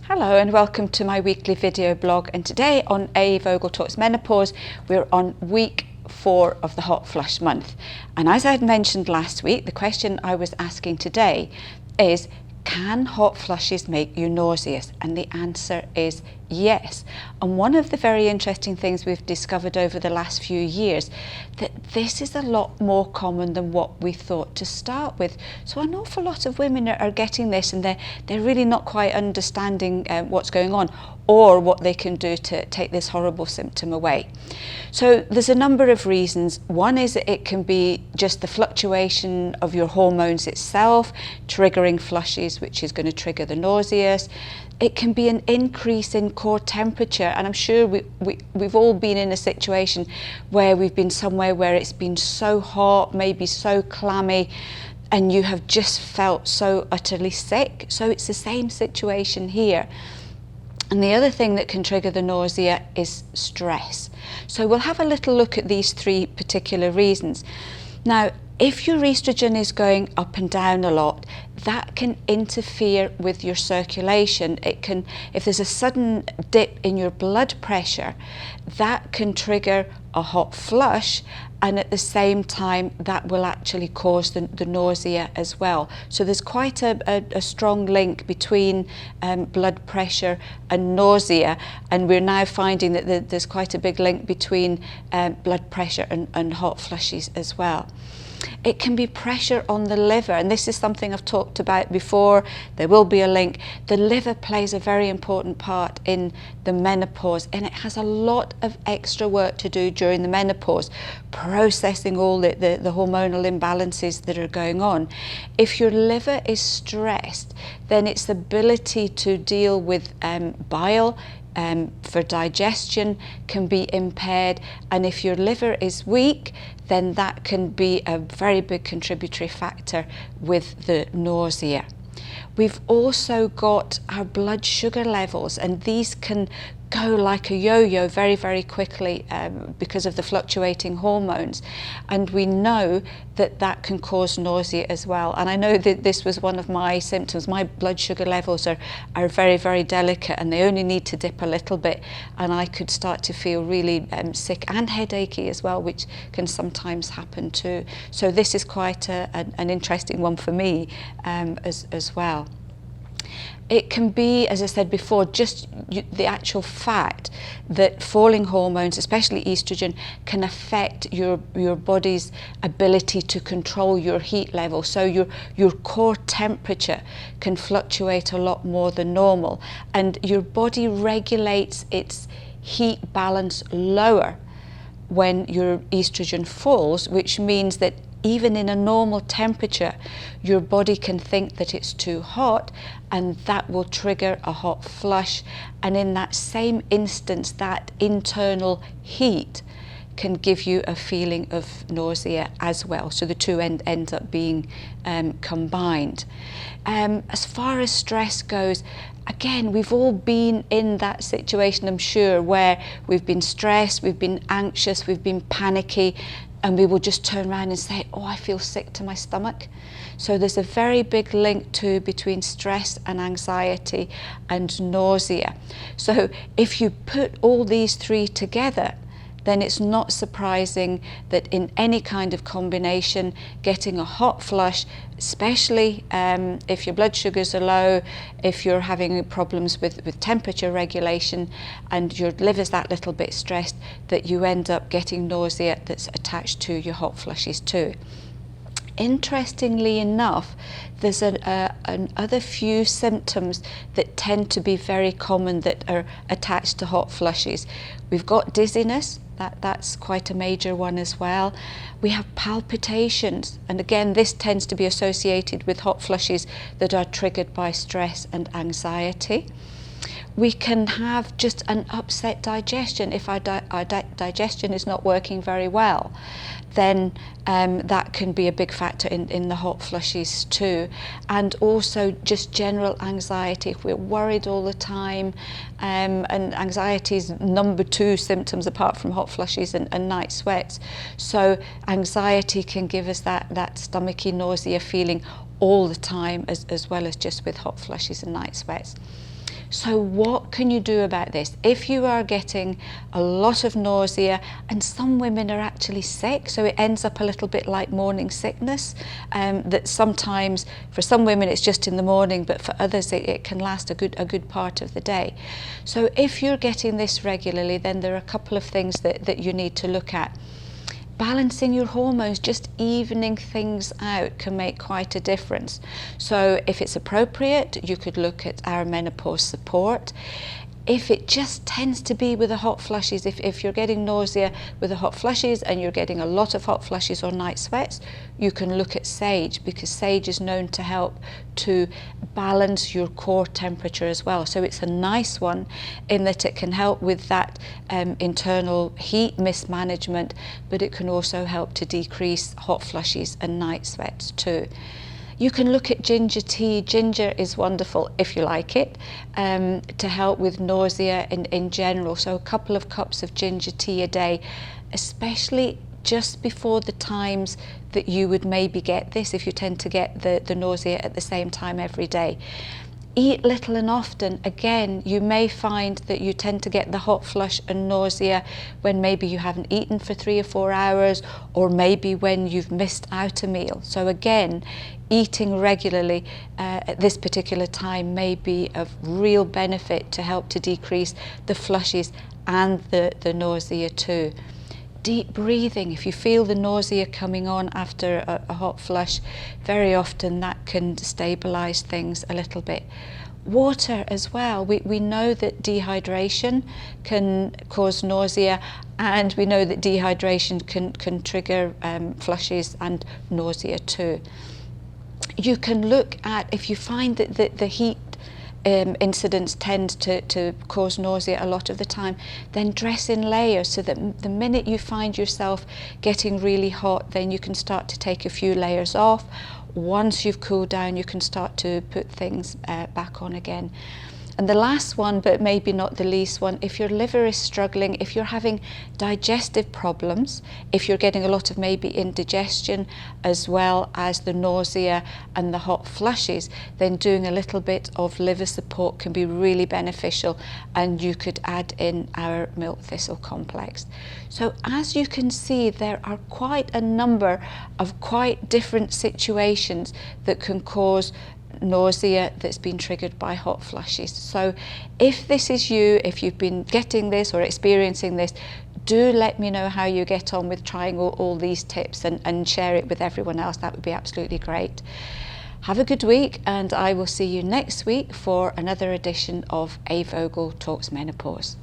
Hello and welcome to my weekly video blog, and today on A.Vogel Talks Menopause we're on week 4 of the hot flush month. And as I had mentioned last week, the question I was asking today is, can hot flushes make you nauseous? And the answer is yes. And one of the very interesting things we've discovered over the last few years, that this is a lot more common than what we thought to start with. So an awful lot of women are getting this, and they're really not quite understanding what's going on or what they can do to take this horrible symptom away. So there's a number of reasons. One is that it can be just the fluctuation of your hormones itself, triggering flushes, which is going to trigger the nauseous. It can be an increase in core temperature, and I'm sure we've all been in a situation where we've been somewhere where it's been so hot, maybe so clammy, and you have just felt so utterly sick. So it's the same situation here. And the other thing that can trigger the nausea is stress. So we'll have a little look at these 3 particular reasons. Now, if your estrogen is going up and down a lot, that can interfere with your circulation. It can, if there's a sudden dip in your blood pressure, that can trigger a hot flush, and at the same time that will actually cause the nausea as well. So there's quite a strong link between blood pressure and nausea, and we're now finding that there's quite a big link between blood pressure and hot flushes as well. It can be pressure on the liver, and this is something I've talked about before. There will be a link. The liver plays a very important part in the menopause, and it has a lot of extra work to do during the menopause, processing all the hormonal imbalances that are going on. If your liver is stressed, then its ability to deal with bile for digestion can be impaired, and if your liver is weak, then that can be a very big contributory factor with the nausea. We've also got our blood sugar levels, and these can go like a yo-yo very, very quickly because of the fluctuating hormones, and we know that that can cause nausea as well. And I know that this was one of my symptoms. My blood sugar levels are very, very delicate, and they only need to dip a little bit and I could start to feel really sick and headachy as well, which can sometimes happen too. So this is quite an interesting one for me as well. It can be, as I said before, just the actual fact that falling hormones, especially estrogen, can affect your body's ability to control your heat level. So your core temperature can fluctuate a lot more than normal, and your body regulates its heat balance lower when your estrogen falls, which means that even in a normal temperature, your body can think that it's too hot, and that will trigger a hot flush. And in that same instance, that internal heat can give you a feeling of nausea as well. So the two end up being combined. As far as stress goes, again, we've all been in that situation, I'm sure, where we've been stressed, we've been anxious, we've been panicky, and we will just turn around and say, oh, I feel sick to my stomach. So there's a very big link too between stress and anxiety and nausea. So if you put all these 3 together, then it's not surprising that in any kind of combination, getting a hot flush, especially if your blood sugars are low, if you're having problems with temperature regulation and your liver's that little bit stressed, that you end up getting nausea that's attached to your hot flushes too. Interestingly enough, there's another few symptoms that tend to be very common that are attached to hot flushes. We've got dizziness. That's quite a major one as well. We have palpitations, and again this tends to be associated with hot flushes that are triggered by stress and anxiety. We can have just an upset digestion. If our digestion is not working very well, then that can be a big factor in the hot flushes too. And also just general anxiety. If we're worried all the time, and anxiety is number 2 symptoms apart from hot flushes and night sweats. So anxiety can give us that stomachy, nausea feeling all the time, as well as just with hot flushes and night sweats. So what can you do about this? If you are getting a lot of nausea, and some women are actually sick, so it ends up a little bit like morning sickness, that sometimes for some women it's just in the morning, but for others it can last a good part of the day. So if you're getting this regularly, then there are a couple of things that you need to look at. Balancing your hormones, just evening things out, can make quite a difference. So if it's appropriate, you could look at our menopause support. If it just tends to be with the hot flushes, if you're getting nausea with the hot flushes and you're getting a lot of hot flushes or night sweats, you can look at sage, because sage is known to help to balance your core temperature as well. So it's a nice one in that it can help with that internal heat mismanagement, but it can also help to decrease hot flushes and night sweats too. You can look at ginger tea. Ginger is wonderful, if you like it, to help with nausea in general. So a couple of cups of ginger tea a day, especially just before the times that you would maybe get this, if you tend to get the nausea at the same time every day. Eat little and often. Again, you may find that you tend to get the hot flush and nausea when maybe you haven't eaten for 3 or 4 hours, or maybe when you've missed out a meal. So again, eating regularly at this particular time may be of real benefit to help to decrease the flushes and the nausea too. Deep breathing. If you feel the nausea coming on after a hot flush, very often that can stabilize things a little bit. Water as well. We know that dehydration can cause nausea, and we know that dehydration can trigger flushes and nausea too. You can look at, if you find that the heat incidents tend to cause nausea a lot of the time, then dress in layers, so that the minute you find yourself getting really hot, then you can start to take a few layers off. Once you've cooled down, you can start to put things back on again. And the last one, but maybe not the least one, if your liver is struggling, if you're having digestive problems, if you're getting a lot of maybe indigestion as well as the nausea and the hot flushes, then doing a little bit of liver support can be really beneficial, and you could add in our milk thistle complex. So as you can see, there are quite a number of quite different situations that can cause nausea that's been triggered by hot flushes. So if this is you, if you've been getting this or experiencing this, do let me know how you get on with trying all these tips, and share it with everyone else. That would be absolutely great. Have a good week, and I will see you next week for another edition of A.Vogel Talks Menopause.